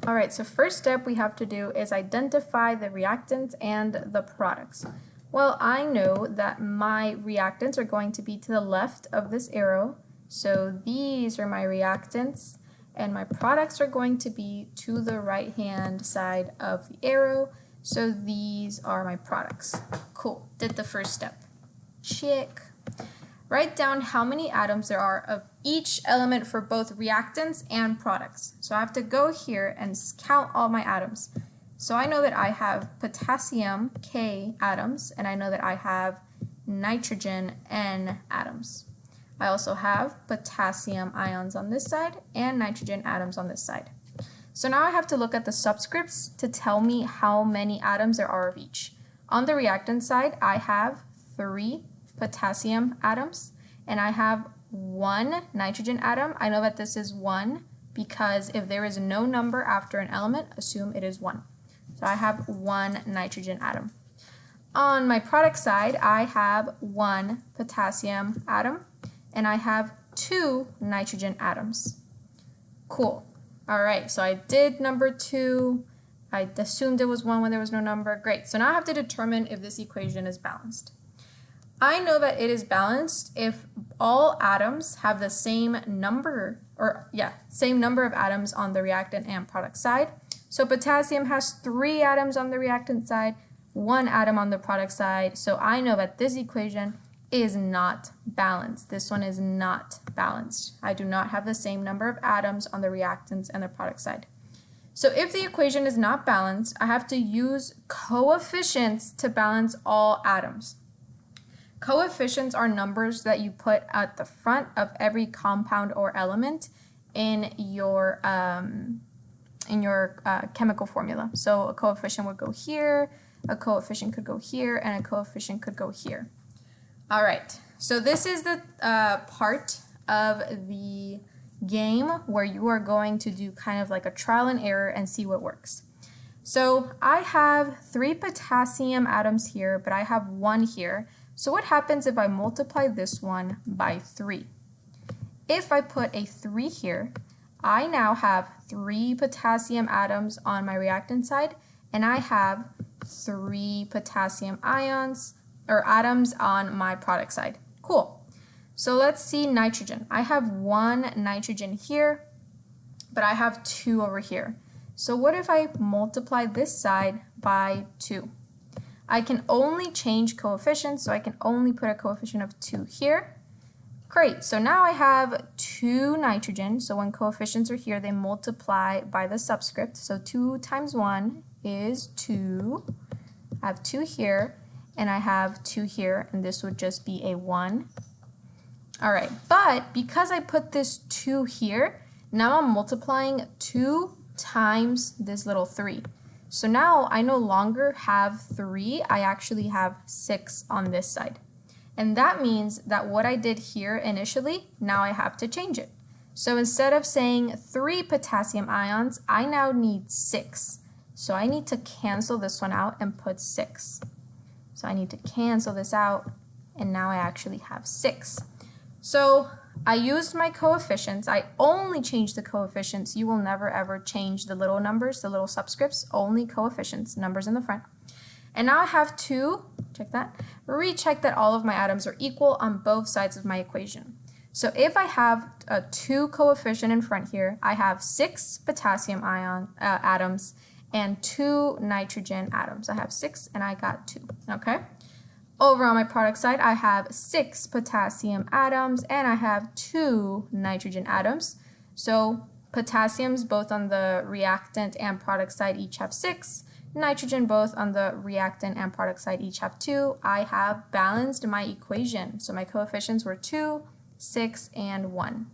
All right, so first step we have to do is identify the reactants and the products. Well, I know that my reactants are going to be to the left of this arrow, so these are my reactants, and my products are going to be to the right-hand side of the arrow, so these are my products. Cool, did the first step. Check. Write down how many atoms there are of each element for both reactants and products. So I have to go here and count all my atoms. So I know that I have potassium K atoms, and I know that I have nitrogen N atoms. I also have potassium ions on this side and nitrogen atoms on this side. So now I have to look at the subscripts to tell me how many atoms there are of each. On the reactant side, I have 3 potassium atoms, and I have 1 nitrogen atom. I know that this is 1 because if there is no number after an element, assume it is 1. So I have 1 nitrogen atom. On my product side, I have 1 potassium atom, and I have 2 nitrogen atoms. Cool. All right, so I did number 2. I assumed it was 1 when there was no number. Great. So now I have to determine if this equation is balanced. I know that it is balanced if all atoms have the same number, same number of atoms on the reactant and product side. So potassium has 3 atoms on the reactant side, 1 atom on the product side. So I know that this equation is not balanced. This one is not balanced. I do not have the same number of atoms on the reactants and the product side. So if the equation is not balanced, I have to use coefficients to balance all atoms. Coefficients are numbers that you put at the front of every compound or element in your chemical formula. So a coefficient would go here, a coefficient could go here, and a coefficient could go here. All right, so this is the part of the game where you are going to do kind of like a trial and error and see what works. So I have 3 potassium atoms here, but I have 1 here. So what happens if I multiply this one by 3? If I put a 3 here, I now have 3 potassium atoms on my reactant side, and I have 3 potassium ions or atoms on my product side. Cool. So let's see nitrogen. I have 1 nitrogen here, but I have 2 over here. So what if I multiply this side by 2? I can only change coefficients, so I can only put a coefficient of 2 here. Great, so now I have 2 nitrogen, so when coefficients are here, they multiply by the subscript. So 2 times 1 is 2. I have 2 here, and I have 2 here, and this would just be a 1. All right, but because I put this 2 here, now I'm multiplying 2 times this little 3. So now I no longer have 3, I actually have 6 on this side. And that means that what I did here initially, now I have to change it. So instead of saying 3 potassium ions, I now need 6. So I need to cancel this one out and put 6. So I need to cancel this out, and now I actually have 6. So I used my coefficients. I only changed the coefficients. You will never ever change the little numbers, the little subscripts, only coefficients, numbers in the front. And now I have to, check that, recheck that all of my atoms are equal on both sides of my equation. So if I have a 2 coefficient in front here, I have 6 potassium atoms and 2 nitrogen atoms. I have 6 and I got 2, okay? Over on my product side, I have 6 potassium atoms and I have 2 nitrogen atoms. So potassiums both on the reactant and product side each have 6. Nitrogen both on the reactant and product side each have 2. I have balanced my equation. So my coefficients were 2, 6, and 1.